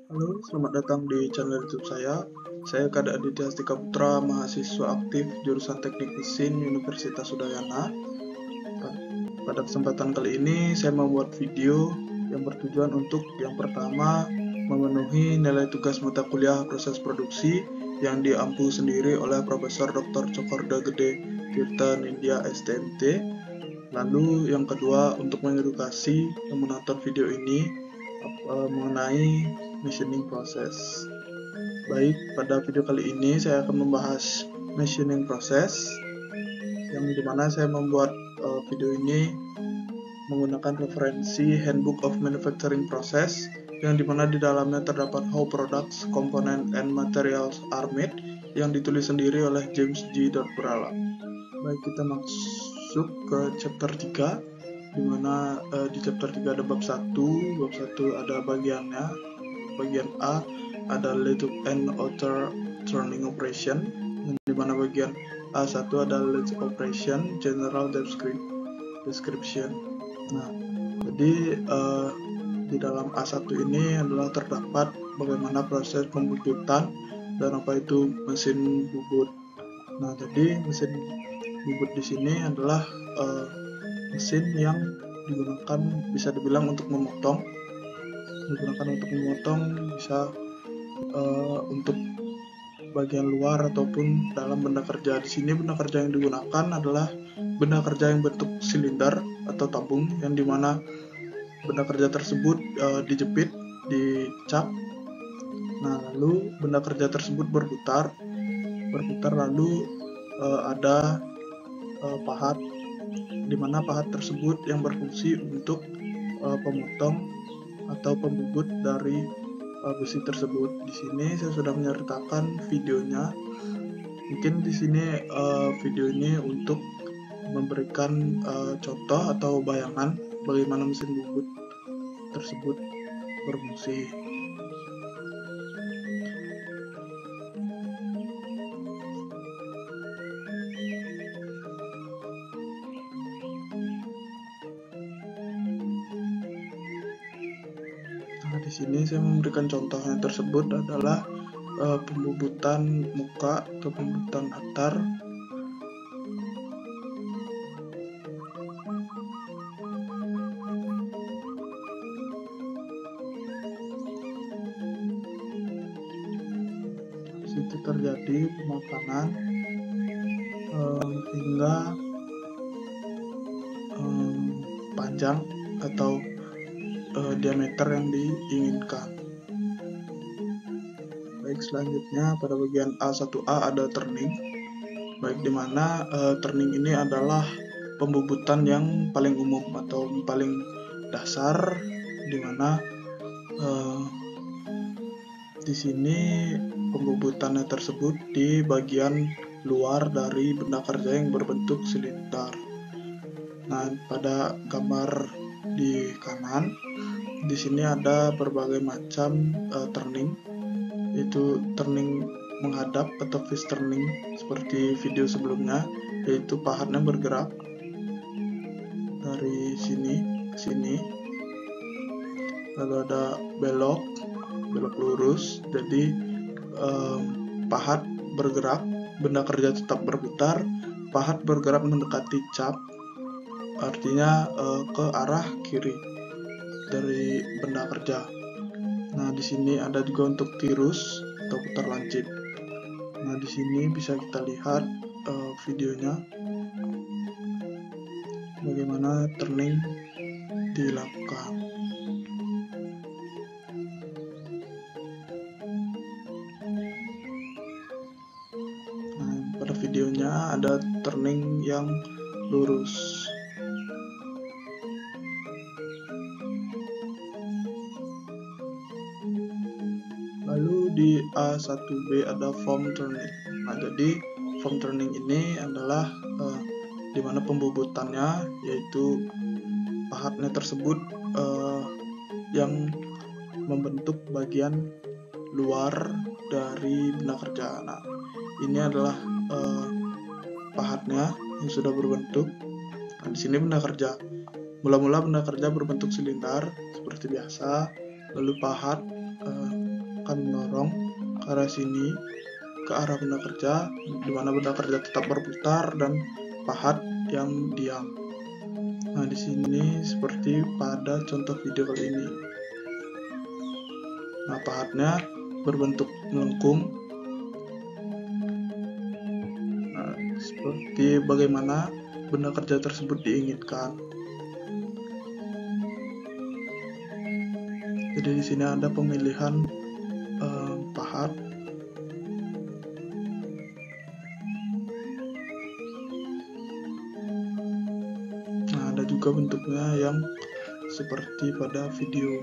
Halo, selamat datang di channel YouTube saya. Saya Kada Aditya Astika Putra, mahasiswa aktif jurusan Teknik Mesin Universitas Udayana. Pada kesempatan kali ini, saya membuat video yang bertujuan untuk yang pertama, memenuhi nilai tugas mata kuliah proses produksi yang diampu sendiri oleh Profesor Dr. Cokorda Gede Tirta Nindya STMT. Lalu yang kedua, untuk mengedukasi yang menonton video ini mengenai machining process. Baik, pada video kali ini saya akan membahas machining process, yang dimana saya membuat video ini menggunakan referensi Handbook of Manufacturing Process, yang dimana di dalamnya terdapat How Products, Components, and Materials are Made, yang ditulis sendiri oleh James G. Burala. Baik, kita masuk ke chapter 3, dimana di chapter 3 ada bab 1. Bab 1 ada bagiannya. Bagian A ada Lathe and Outer Turning Operation, dimana bagian A1 ada Lathe Operation General Description. Nah, jadi di dalam A1 ini adalah terdapat bagaimana proses pembubutan dan apa itu mesin bubut. Nah, jadi mesin bubut di sini adalah mesin yang digunakan, bisa dibilang untuk memotong. Bisa untuk bagian luar ataupun dalam benda kerja. Di sini benda kerja yang digunakan adalah benda kerja yang bentuk silinder atau tabung, yang dimana benda kerja tersebut dijepit, dicap. Nah, lalu benda kerja tersebut berputar, lalu ada pahat, dimana pahat tersebut yang berfungsi untuk pemotong atau pembubut dari besi tersebut. Di sini saya sudah menyertakan videonya. Mungkin di sini video ini untuk memberikan contoh atau bayangan bagaimana mesin bubut tersebut berfungsi. Nah, di sini saya memberikan contohnya tersebut adalah pembubutan muka atau pembubutan latar. Di situ terjadi pemakanan hingga panjang atau diameter yang diinginkan. Baik, selanjutnya pada bagian A1A ada turning. Baik, dimana turning ini adalah pembubutan yang paling umum atau paling dasar, dimana di sini pembubutannya tersebut di bagian luar dari benda kerja yang berbentuk silinder. Nah, pada gambar di kanan, di sini ada berbagai macam turning, yaitu turning menghadap atau face turning seperti video sebelumnya, yaitu pahatnya bergerak dari sini ke sini. Lalu ada belok lurus, jadi pahat bergerak, benda kerja tetap berputar, pahat bergerak mendekati cap, artinya ke arah kiri dari benda kerja. Nah, di sini ada juga untuk tirus atau putar lancip. Nah, di sini bisa kita lihat videonya bagaimana turning dilakukan. Nah, pada videonya ada turning yang lurus. Lalu di A1B ada form turning. Nah, jadi form turning ini adalah dimana pembubutannya, yaitu pahatnya tersebut yang membentuk bagian luar dari benda kerja. Nah, ini adalah pahatnya yang sudah berbentuk. Nah, di sini benda kerja. Mula-mula benda kerja berbentuk silinder seperti biasa, lalu pahat akan mendorong ke arah sini, ke arah benda kerja, di mana benda kerja tetap berputar dan pahat yang diam. Nah, di sini seperti pada contoh video kali ini. Nah, pahatnya berbentuk melengkung. Nah, seperti bagaimana benda kerja tersebut diinginkan. Jadi di sini ada pemilihan pahat. Nah, ada juga bentuknya yang seperti pada video.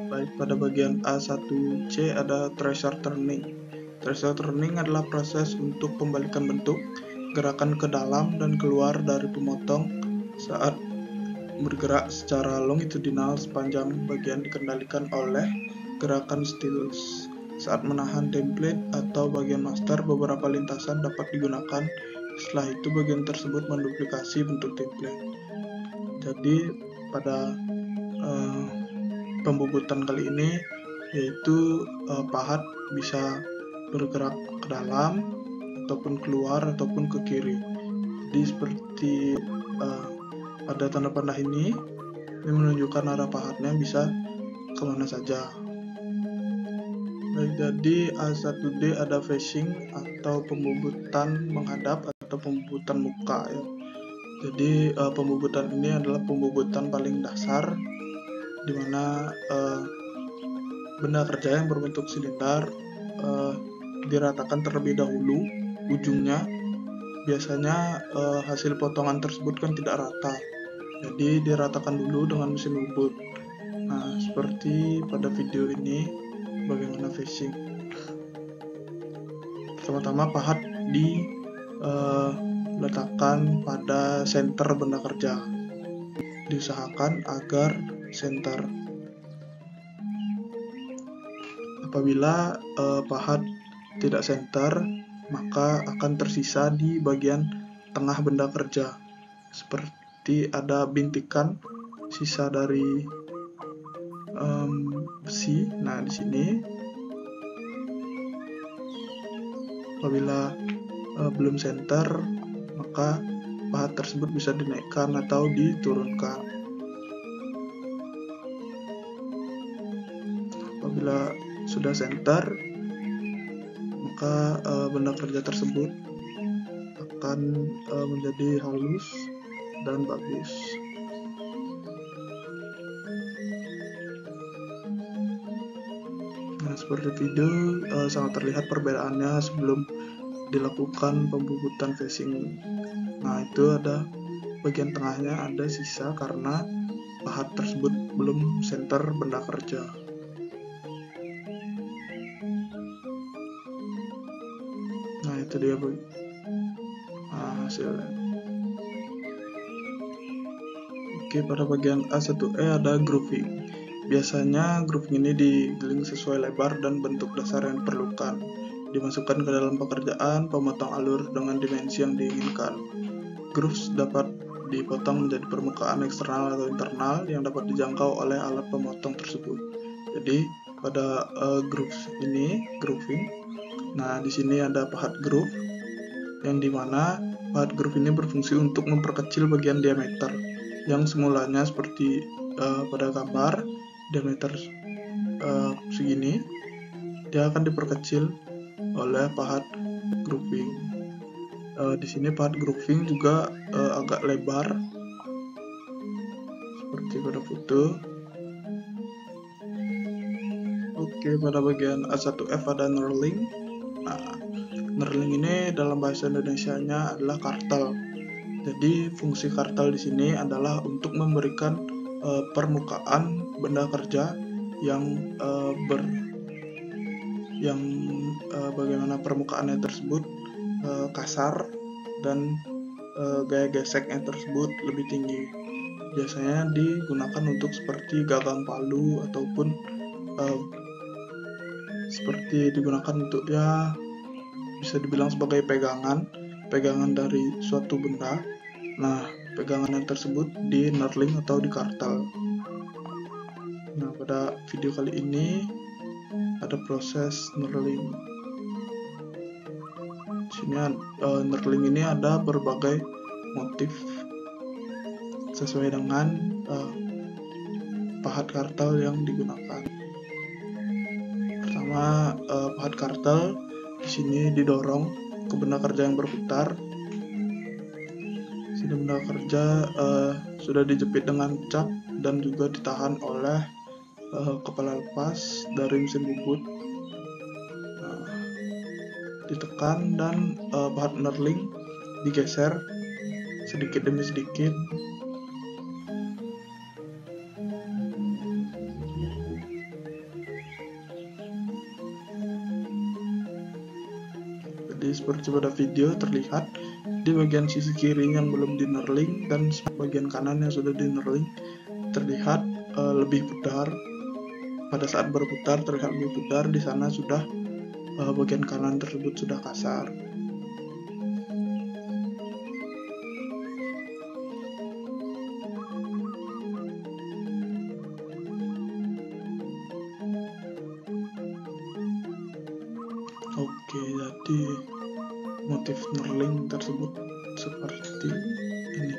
Baik, pada bagian A1C ada tracer turning. Tracer turning adalah proses untuk pembalikan bentuk, gerakan ke dalam dan keluar dari pemotong saat bergerak secara longitudinal sepanjang bagian dikendalikan oleh gerakan stylus. Saat menahan template atau bagian master, beberapa lintasan dapat digunakan. Setelah itu bagian tersebut menduplikasi bentuk template. Jadi pada pembubutan kali ini yaitu pahat bisa bergerak ke dalam ataupun keluar ataupun ke kiri. Jadi seperti pada tanda panah ini menunjukkan arah pahatnya bisa kemana saja. Baik, jadi A1D ada facing atau pembubutan menghadap atau pembubutan muka ya. Jadi pembubutan ini adalah pembubutan paling dasar di mana benda kerja yang berbentuk silinder diratakan terlebih dahulu ujungnya. Biasanya hasil potongan tersebut kan tidak rata, jadi diratakan dulu dengan mesin bubut. Nah, seperti pada video ini bagaimana facing. Pertama-tama pahat diletakkan pada center benda kerja. Diusahakan agar center. Apabila pahat tidak center, maka akan tersisa di bagian tengah benda kerja, seperti ada bintikan sisa dari besi. Nah, di sini apabila belum center, maka pahat tersebut bisa dinaikkan atau diturunkan. Apabila sudah center, maka benda kerja tersebut akan menjadi halus dan bagus. Nah, seperti video sangat terlihat perbedaannya sebelum dilakukan pembubutan facing. Nah, itu ada bagian tengahnya ada sisa karena pahat tersebut belum center benda kerja. Nah, itu dia hasilnya. Oke, pada bagian A1E ada grooving. Biasanya grooving ini digiling sesuai lebar dan bentuk dasar yang diperlukan. Dimasukkan ke dalam pekerjaan pemotong alur dengan dimensi yang diinginkan. Grooves dapat dipotong menjadi permukaan eksternal atau internal yang dapat dijangkau oleh alat pemotong tersebut. Jadi pada grooves ini grooving. Nah, di sini ada pahat groove, yang dimana pahat groove ini berfungsi untuk memperkecil bagian diameter yang semulanya seperti pada gambar diameter segini, dia akan diperkecil oleh pahat grooving. Di sini pahat grooving juga agak lebar seperti pada foto. Oke, pada bagian A1F ada knurling. Nah, knurling ini dalam bahasa Indonesianya adalah kartel. Jadi fungsi kartel di sini adalah untuk memberikan permukaan benda kerja yang bagaimana permukaannya tersebut kasar dan gaya geseknya tersebut lebih tinggi. Biasanya digunakan untuk seperti gagang palu ataupun seperti digunakan untuk ya bisa dibilang sebagai pegangan dari suatu benda. Nah, pegangan yang tersebut di knurling atau di kartal. Nah, pada video kali ini ada proses knurling. Di sini knurling ini ada berbagai motif sesuai dengan pahat kartal yang digunakan. Pertama, pahat kartal di sini didorong ke benda kerja yang berputar. Sini benda kerja sudah dijepit dengan cap dan juga ditahan oleh kepala lepas dari mesin bubut. Ditekan dan pahat knurling digeser sedikit demi sedikit. Jadi seperti pada video terlihat di bagian sisi kiri yang belum di knurling dan bagian kanan yang sudah di knurling terlihat lebih pudar. Pada saat berputar terlihat lebih pudar, di sana sudah bagian kanan tersebut sudah kasar. Oke, jadi motif knurling tersebut seperti ini.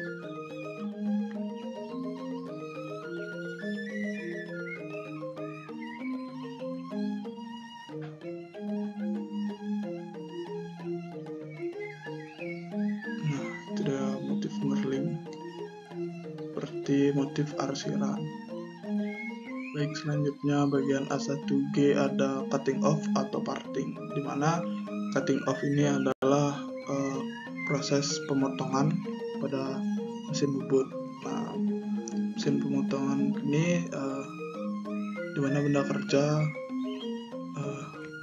Nah, itu dia motif knurling seperti motif arsiran. Baik, selanjutnya bagian A1G ada cutting off atau parting, di mana cutting off ini adalah proses pemotongan pada mesin bubut. Nah, mesin pemotongan ini di mana benda kerja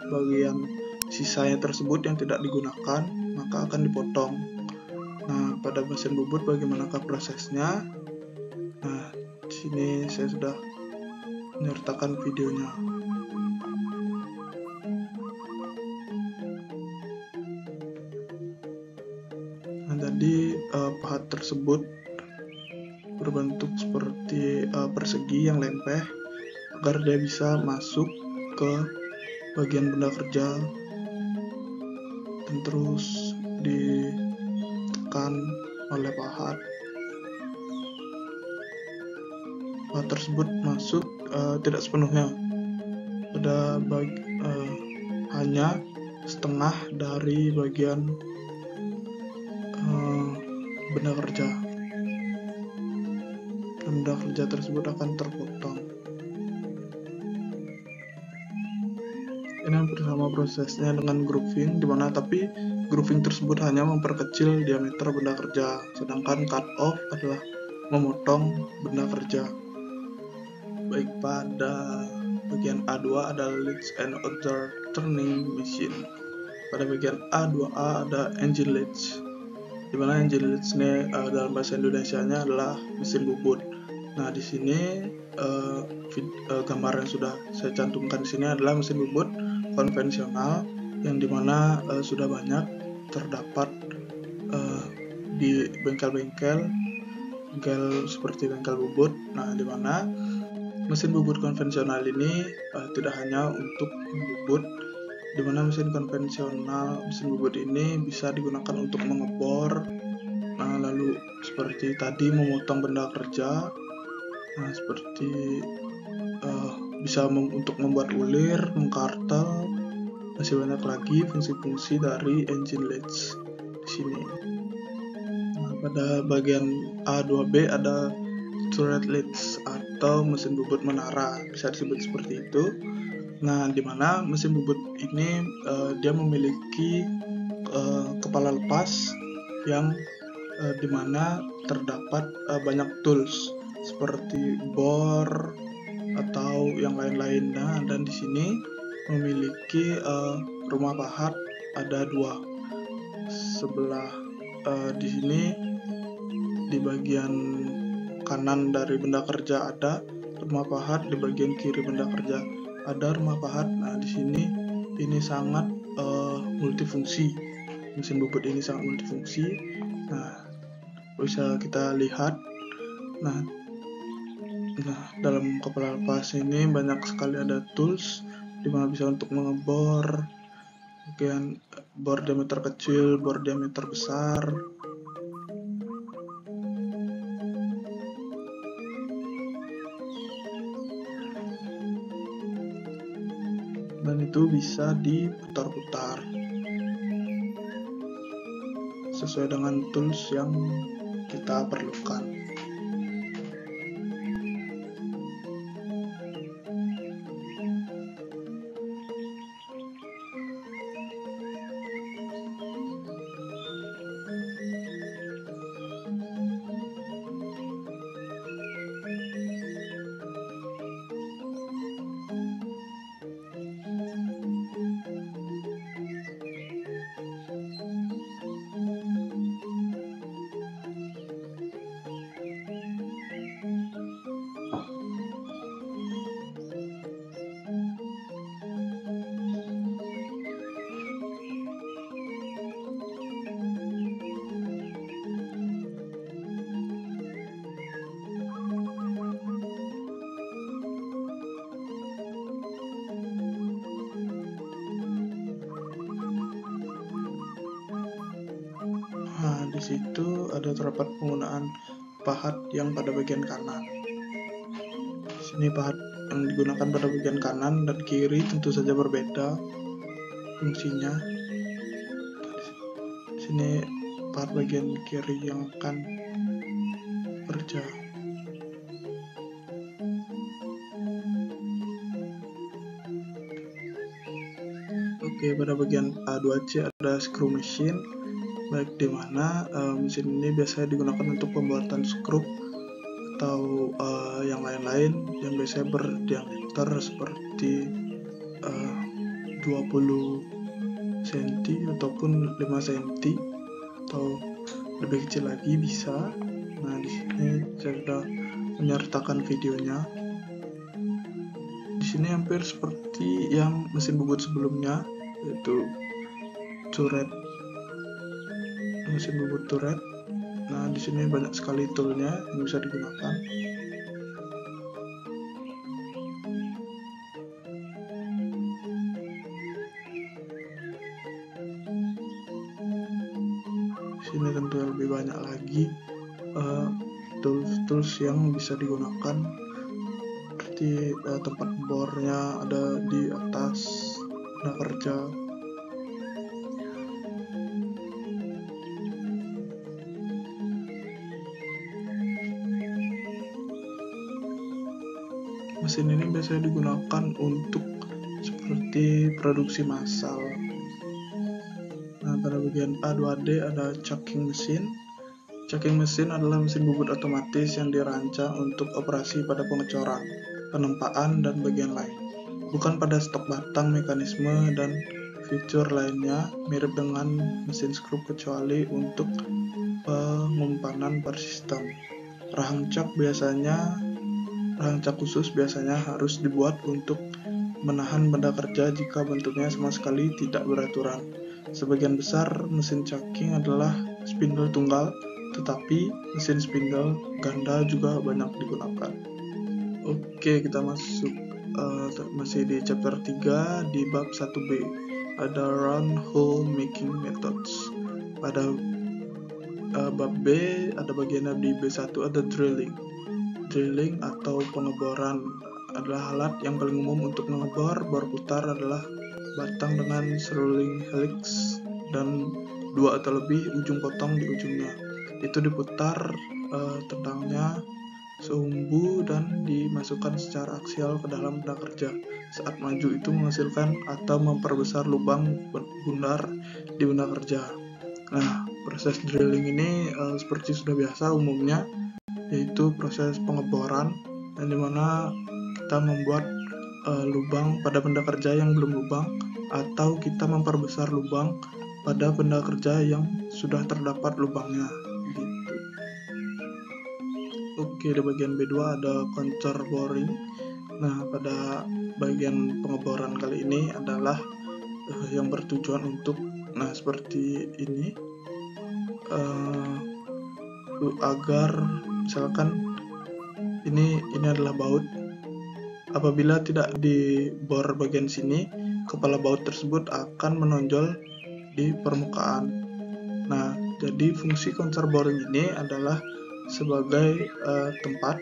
bagian sisanya tersebut yang tidak digunakan maka akan dipotong. Nah, pada mesin bubut bagaimanakah prosesnya? Nah, di sini saya sudah menyertakan videonya. Nah, tadi pahat tersebut berbentuk seperti persegi yang lempeh agar dia bisa masuk ke bagian benda kerja dan terus ditekan oleh pahat. Pahat tersebut masuk tidak sepenuhnya, ada hanya setengah dari bagian benda kerja, dan benda kerja tersebut akan terpotong. Ini hampir sama prosesnya dengan grooving, dimana tapi grooving tersebut hanya memperkecil diameter benda kerja, sedangkan cut off adalah memotong benda kerja. Baik, pada bagian A2 ada lathe and other turning machine. Pada bagian A2A ada engine lathe, di mana engine lathe ini dalam bahasa Indonesianya adalah mesin bubut. Nah, di sini gambar yang sudah saya cantumkan di sini adalah mesin bubut konvensional yang dimana sudah banyak terdapat di bengkel-bengkel seperti bengkel bubut. Nah, dimana mesin bubut konvensional ini tidak hanya untuk membubut, dimana mesin bubut ini bisa digunakan untuk mengebor, lalu seperti tadi memotong benda kerja, seperti bisa untuk membuat ulir, mengkartal, masih banyak lagi fungsi-fungsi dari engine lathe di sini. Nah, pada bagian A2B ada turret lathe atau mesin bubut menara, bisa disebut seperti itu. Nah, dimana mesin bubut ini dia memiliki kepala lepas yang dimana terdapat banyak tools seperti bor atau yang lain-lain. Nah, dan di sini memiliki rumah pahat ada dua. Sebelah di sini di bagian kanan dari benda kerja ada rumah pahat, di bagian kiri benda kerja ada rumah pahat. Nah, di sini ini sangat multifungsi. Mesin bubut ini sangat multifungsi. Nah, bisa kita lihat. Nah, dalam kepala pas ini banyak sekali ada tools dimana bisa untuk mengebor, kemudian bor diameter kecil, bor diameter besar. Dan itu bisa diputar-putar sesuai dengan tools yang kita perlukan. Nah, di situ ada terdapat penggunaan pahat yang pada bagian kanan. Di sini pahat yang digunakan pada bagian kanan dan kiri tentu saja berbeda fungsinya. Di sini pahat bagian kiri yang akan bekerja. Oke, pada bagian A2C ada screw machine, baik di mana mesin ini biasanya digunakan untuk pembuatan skrup atau yang lain-lain yang biasanya berdiameter seperti 20 cm ataupun 5 cm atau lebih kecil lagi bisa. Nah, di sini saya sudah menyertakan videonya. Di sini hampir seperti yang mesin bubut sebelumnya, yaitu turret, mesin bubut turret. Nah, di sini banyak sekali toolnya yang bisa digunakan. Di sini tentu lebih banyak lagi tools yang bisa digunakan, seperti tempat bornya ada di atas benda kerja. Mesin ini biasanya digunakan untuk seperti produksi massal. Nah, pada bagian A2D ada chucking mesin. Chucking mesin adalah mesin bubut otomatis yang dirancang untuk operasi pada pengecoran, penempaan, dan bagian lain, bukan pada stok batang. Mekanisme dan fitur lainnya mirip dengan mesin skrup kecuali untuk pengumpanan per sistem. Rahang cak khusus biasanya harus dibuat untuk menahan benda kerja jika bentuknya sama sekali tidak beraturan. Sebagian besar mesin chucking adalah spindle tunggal, tetapi mesin spindle ganda juga banyak digunakan. Oke, kita masuk masih di chapter 3 di bab 1B. Ada round hole making methods. Pada bab B ada bagiannya di B1 ada drilling. Drilling atau pengeboran adalah alat yang paling umum untuk mengebor. Bor putar adalah batang dengan seruling helix dan 2 atau lebih ujung potong di ujungnya. Itu diputar tendangnya sehumbu dan dimasukkan secara aksial ke dalam benda kerja. Saat maju itu menghasilkan atau memperbesar lubang bundar di benda kerja. Nah, proses drilling ini seperti sudah biasa umumnya, yaitu proses pengeboran, dan dimana kita membuat lubang pada benda kerja yang belum lubang, atau kita memperbesar lubang pada benda kerja yang sudah terdapat lubangnya gitu. Oke, di bagian B2 ada contour boring. Nah, pada bagian pengeboran kali ini adalah yang bertujuan untuk, nah seperti ini, agar misalkan ini adalah baut. Apabila tidak dibor bagian sini, kepala baut tersebut akan menonjol di permukaan. Nah, jadi fungsi konser boring ini adalah sebagai tempat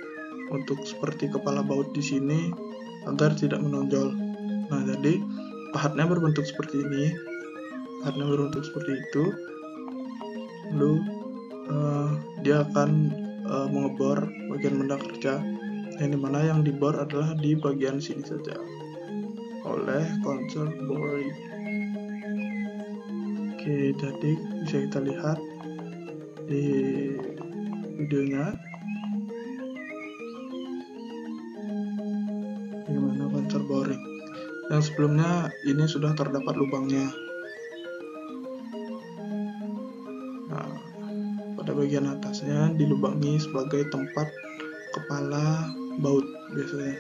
untuk seperti kepala baut di sini agar tidak menonjol. Nah, jadi pahatnya berbentuk seperti ini, pahatnya berbentuk seperti itu. Lalu dia akan mengebor bagian benda kerja, yang dimana yang dibor adalah di bagian sini saja oleh konser boring. Oke, jadi bisa kita lihat di videonya bagaimana konser boring. Yang sebelumnya ini sudah terdapat lubangnya. Nah, pada bagian atasnya dilubangi sebagai tempat kepala baut biasanya.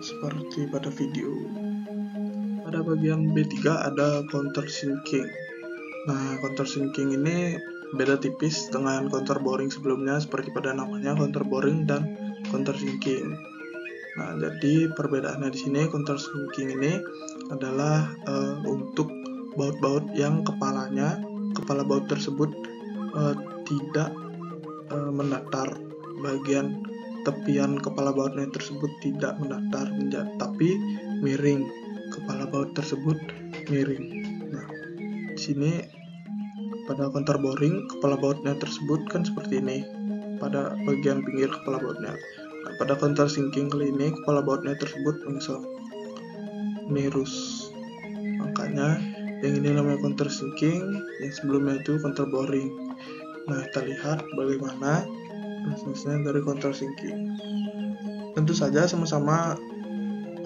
Seperti pada video. Pada bagian B3 ada countersinking. Nah, countersinking ini beda tipis dengan counter boring sebelumnya, seperti pada namanya counter boring dan countersinking. Nah, jadi perbedaannya di sini, countersinking ini adalah untuk baut-baut yang kepala baut tersebut tidak mendatar, bagian tepian kepala bautnya tersebut tidak mendatar, tapi miring. Kepala baut tersebut miring. Nah, di sini pada counter boring kepala bautnya tersebut kan seperti ini pada bagian pinggir kepala bautnya. Nah, pada counter sinking kali ini kepala bautnya tersebut mengsok, mirus. Makanya yang ini namanya counter sinking, yang sebelumnya itu counter boring. Nah, kita lihat bagaimana prosesnya dari countersinking. Tentu saja sama-sama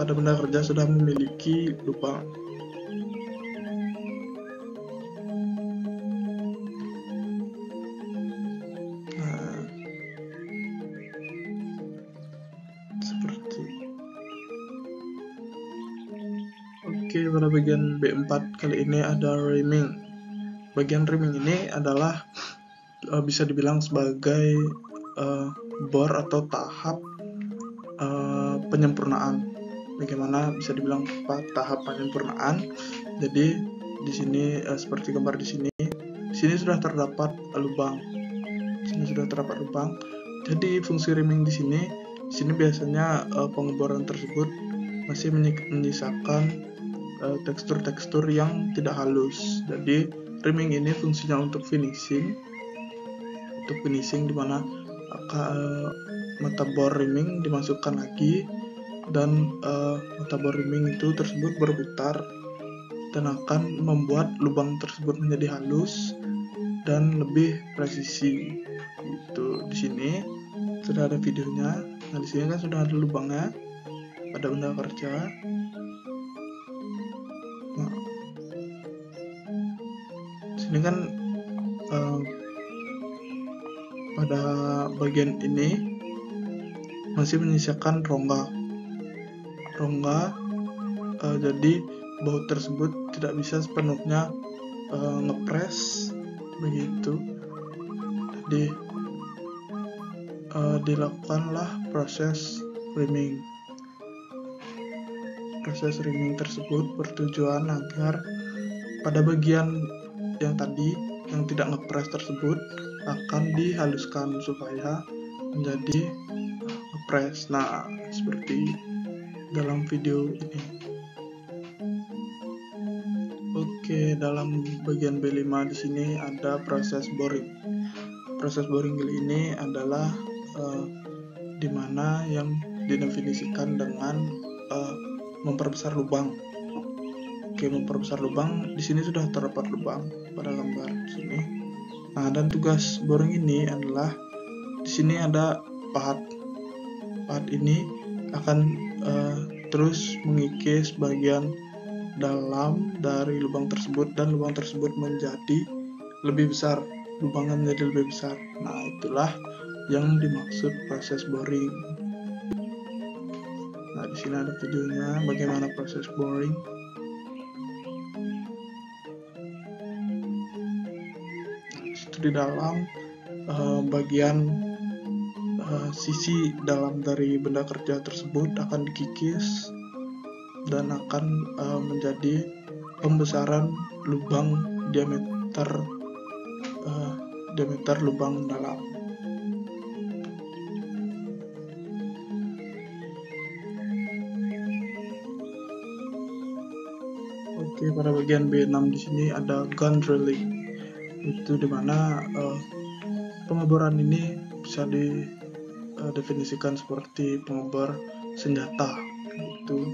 pada benda kerja sudah memiliki lubang. Nah, seperti. Oke, pada bagian B4 kali ini ada rimming. Bagian rimming ini adalah bisa dibilang sebagai bor atau tahap penyempurnaan. Bagaimana bisa dibilang tahap penyempurnaan? Jadi di sini seperti gambar di sini sudah terdapat lubang. Jadi fungsi rimming di sini biasanya pengeboran tersebut masih menyisakan tekstur-tekstur yang tidak halus. Jadi rimming ini fungsinya untuk finishing, di mana mata bor rimming dimasukkan lagi dan mata bor rimming itu tersebut berputar dan akan membuat lubang tersebut menjadi halus dan lebih presisi. Itu di sini sudah ada videonya. Nah, di sini kan sudah ada lubangnya pada benda kerja. Nah, di sini kan pada bagian ini masih menyisakan rongga. Jadi baut tersebut tidak bisa sepenuhnya ngepres begitu. Jadi dilakukanlah proses rimming. Proses rimming tersebut bertujuan agar pada bagian yang tadi yang tidak ngepres tersebut akan dihaluskan supaya menjadi ngepres. Nah, seperti dalam video ini. Oke, dalam bagian B5 di sini ada proses boring. Proses boring ini adalah dimana yang didefinisikan dengan memperbesar lubang. Oke, memperbesar lubang di sini sudah terdapat lubang pada gambar di sini. Nah, dan tugas boring ini adalah di sini ada pahat part ini akan terus mengikis bagian dalam dari lubang tersebut, dan lubang tersebut menjadi lebih besar, lubangnya menjadi lebih besar. Nah, itulah yang dimaksud proses boring. Nah, di sini ada videonya bagaimana proses boring. Itu di dalam bagian sisi dalam dari benda kerja tersebut akan dikikis dan akan menjadi pembesaran lubang diameter lubang dalam. Oke, pada bagian B6 di sini ada gun drilling. Itu dimana pengeboran ini bisa didefinisikan seperti pengebor senjata. Itu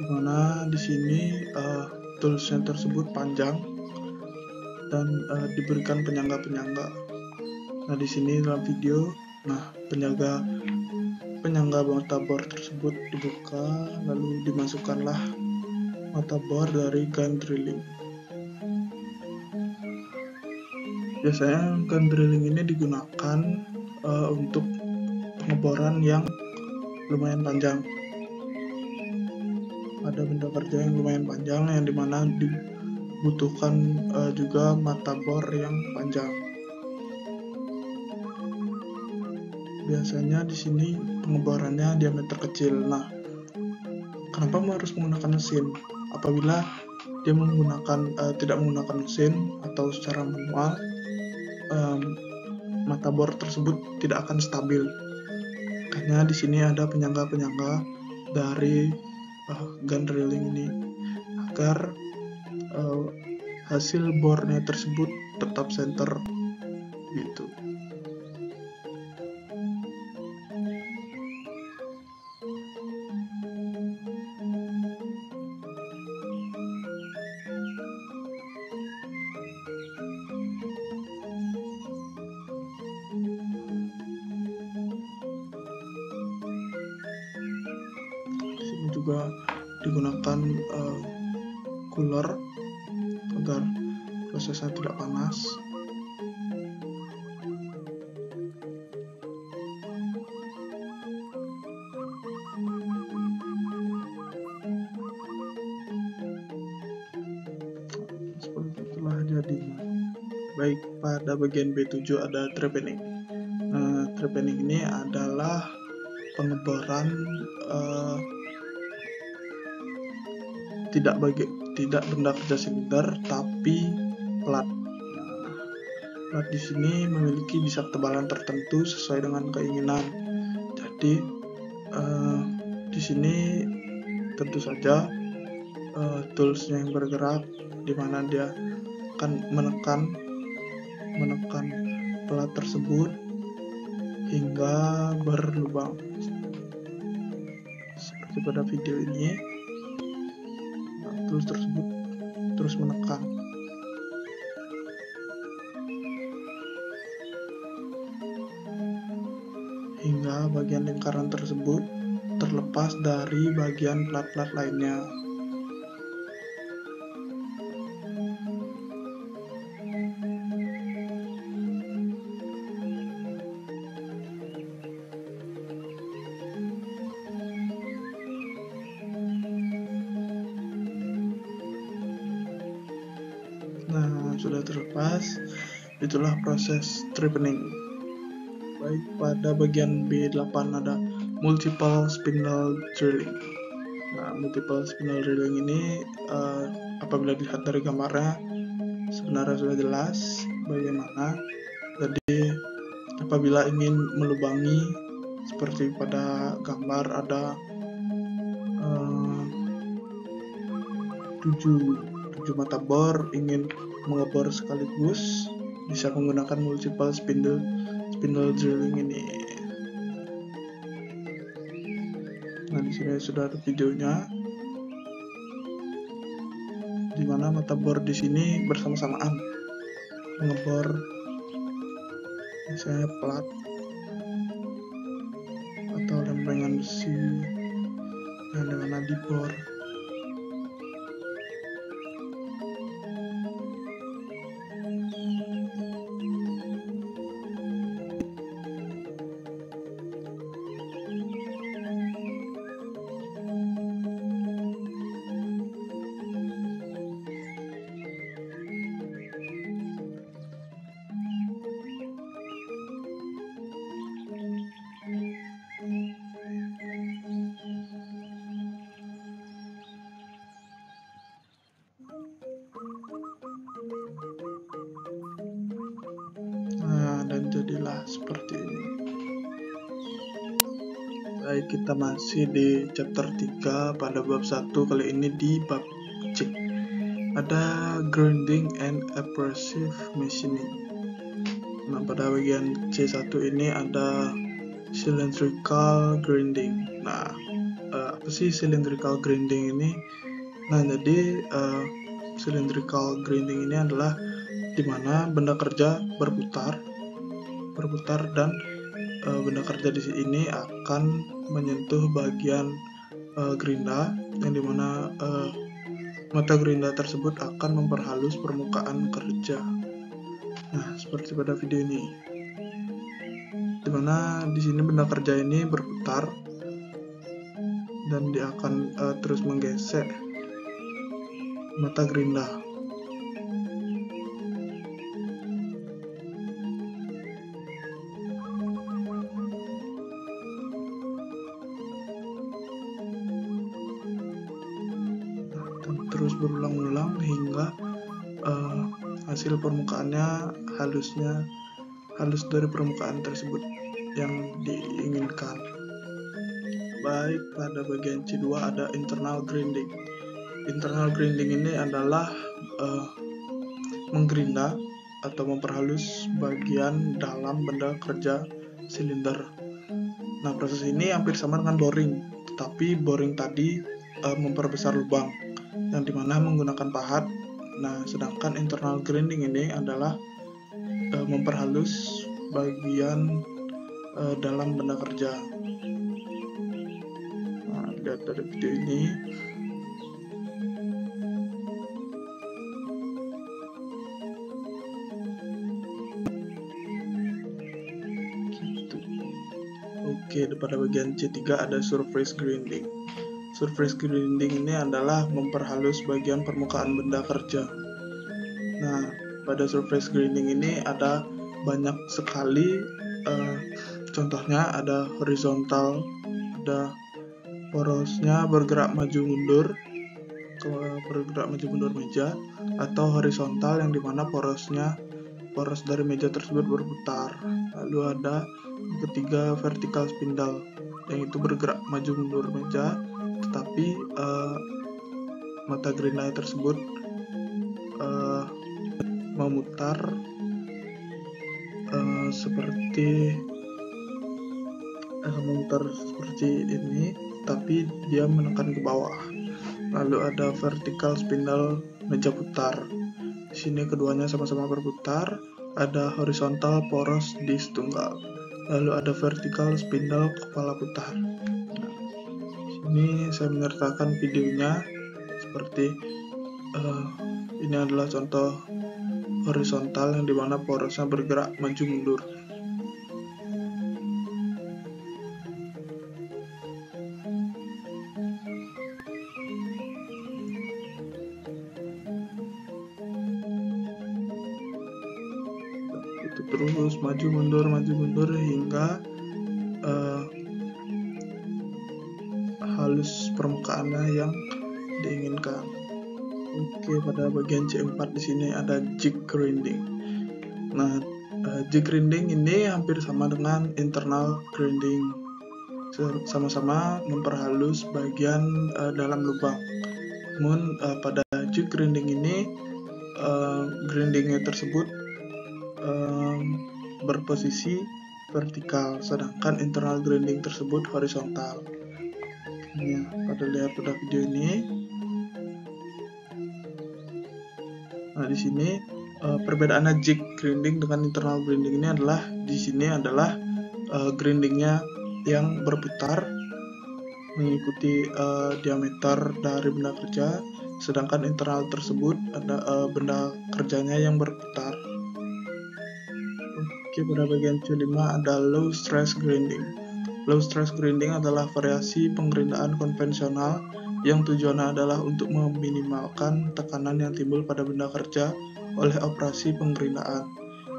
dimana di sini toolsnya tersebut panjang dan diberikan penyangga-penyangga. Nah, di sini dalam video, penyangga mata bor tersebut dibuka, lalu dimasukkanlah mata bor dari gun drilling. Biasanya gun drilling ini digunakan untuk pengeboran yang lumayan panjang. Ada benda kerja yang lumayan panjang, yang dimana dibutuhkan juga mata bor yang panjang. Biasanya di sini pengeborannya diameter kecil. Nah, kenapa harus menggunakan mesin? Apabila dia tidak menggunakan mesin atau secara manual, mata bor tersebut tidak akan stabil. Karena di sini ada penyangga-penyangga dari gun drilling ini agar hasil bornya tersebut tetap center gitu. Juga digunakan cooler agar prosesnya tidak panas. Seperti itulah jadinya. Baik, pada bagian B7 ada trepanning. Trepanning ini adalah pengeboran tidak benda kerja silinder tapi plat. Plat di sini memiliki bisa ketebalan tertentu sesuai dengan keinginan. Jadi di sini tentu saja toolsnya yang bergerak, di mana dia akan menekan plat tersebut hingga berlubang. Seperti pada video ini, tools tersebut terus menekan hingga bagian lingkaran tersebut terlepas dari bagian plat-plat lainnya. Nah, sudah terlepas. Itulah proses trepanning. Baik, pada bagian B8 ada multiple spindle drilling. Nah, multiple spindle drilling ini apabila dilihat dari gambarnya sebenarnya sudah jelas bagaimana. Jadi apabila ingin melubangi seperti pada gambar ada 7 mata bor, ingin mengebor sekaligus, bisa menggunakan multiple spindle drilling ini. Nah, di sini sudah ada videonya, di mana mata bor di sini bersama-samaan mengebor misalnya plat atau lempengan besi yang dengan adibor. Dan jadilah seperti ini. Baik, kita masih di chapter 3 pada bab 1, kali ini di bab C. Ada grinding and abrasive machining. Nah, pada bagian C1 ini ada cylindrical grinding. Nah, apa sih cylindrical grinding ini? Nah, jadi cylindrical grinding ini adalah dimana benda kerja berputar dan benda kerja di sini akan menyentuh bagian gerinda, yang dimana mata gerinda tersebut akan memperhalus permukaan kerja. Nah, seperti pada video ini, dimana di sini benda kerja ini berputar dan dia akan terus menggesek mata gerinda. Terus berulang-ulang hingga hasil permukaannya halus dari permukaan tersebut yang diinginkan. Baik, pada bagian C2 ada internal grinding. Internal grinding ini adalah menggerinda atau memperhalus bagian dalam benda kerja silinder. Nah, proses ini hampir sama dengan boring, tetapi boring tadi memperbesar lubang yang dimana menggunakan pahat. Nah, sedangkan internal grinding ini adalah memperhalus bagian dalam benda kerja. Nah, lihat dari video ini. Gitu. Oke, pada bagian C3 ada surface grinding. Surface grinding ini adalah memperhalus bagian permukaan benda kerja. Nah, pada surface grinding ini ada banyak sekali contohnya, ada horizontal, ada porosnya bergerak maju mundur meja, atau horizontal yang dimana poros dari meja tersebut berputar. Lalu ada yang ketiga vertical spindle, yang itu bergerak maju mundur meja, tetapi mata gerinda tersebut memutar seperti ini, tapi dia menekan ke bawah. Lalu ada vertical spindle meja putar. Di sini keduanya sama-sama berputar. Ada horizontal poros disc tunggal. Lalu ada vertical spindle kepala putar. Ini saya menyertakan videonya seperti ini adalah contoh horizontal yang dimana porosnya bergerak maju mundur. Itu terus maju mundur hingga halus permukaannya yang diinginkan. Oke, pada bagian C4 di sini ada jig grinding. Nah, jig grinding ini hampir sama dengan internal grinding, sama-sama memperhalus bagian dalam lubang. Namun pada jig grinding ini grindingnya tersebut berposisi vertikal, sedangkan internal grinding tersebut horizontal. Ya, pada lihat pada video ini. Nah, di sini perbedaannya jig grinding dengan internal grinding ini adalah, di sini adalah grindingnya yang berputar, mengikuti diameter dari benda kerja, sedangkan internal tersebut ada benda kerjanya yang berputar. Oke, pada bagian C5 ada low stress grinding. Low stress grinding adalah variasi penggerindaan konvensional yang tujuannya adalah untuk meminimalkan tekanan yang timbul pada benda kerja oleh operasi penggerindaan.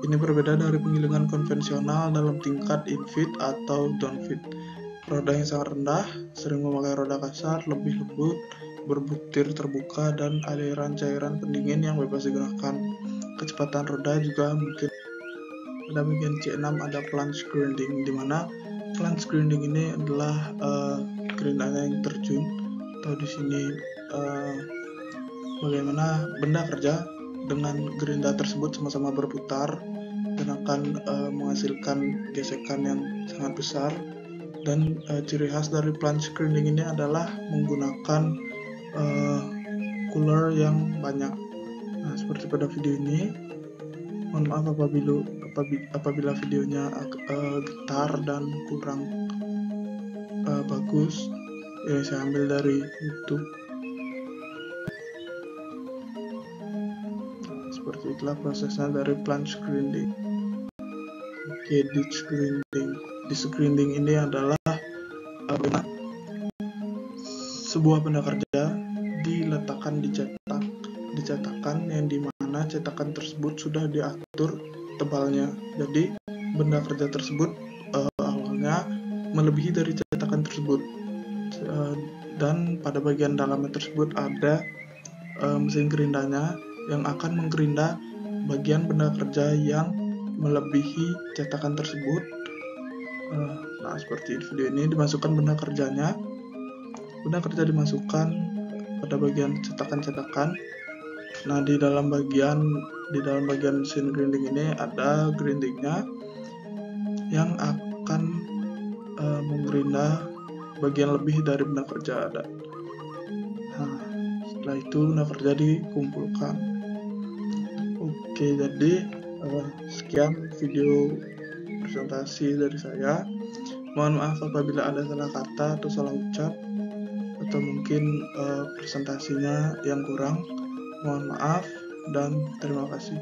Ini berbeda dari penggilingan konvensional dalam tingkat infeed atau downfeed. Roda yang sangat rendah, sering memakai roda kasar, lebih lembut, berbutir terbuka, dan aliran cairan pendingin yang bebas digerakkan. Kecepatan roda juga mungkin. Pada bagian C6 ada plunge grinding, di mana plunge grinding ini adalah gerindanya yang terjun, atau di sini bagaimana benda kerja dengan gerinda tersebut sama-sama berputar dan akan menghasilkan gesekan yang sangat besar. Dan ciri khas dari plunge grinding ini adalah menggunakan cooler yang banyak. Nah, seperti pada video ini, mohon maaf apabila videonya getar dan kurang bagus. Saya ambil dari YouTube. Nah, seperti itulah prosesnya dari plunge grinding. Oke, ditch grinding. Ditch grinding ini adalah sebuah benda kerja diletakkan di cetakan yang dimana cetakan tersebut sudah diatur tebalnya. Jadi benda kerja tersebut awalnya melebihi dari cetakan tersebut, dan pada bagian dalamnya tersebut ada mesin gerindanya yang akan menggerinda bagian benda kerja yang melebihi cetakan tersebut. Nah, seperti video ini dimasukkan benda kerjanya. Benda kerja dimasukkan pada bagian cetakan-cetakan. Nah, di dalam bagian mesin grinding ini ada grindingnya yang akan menggerinda bagian lebih dari benda kerja ada. Nah, setelah itu benda kerja dikumpulkan. Oke, jadi sekian video presentasi dari saya. Mohon maaf apabila ada salah kata atau salah ucap, atau mungkin presentasinya yang kurang. Mohon maaf dan terima kasih.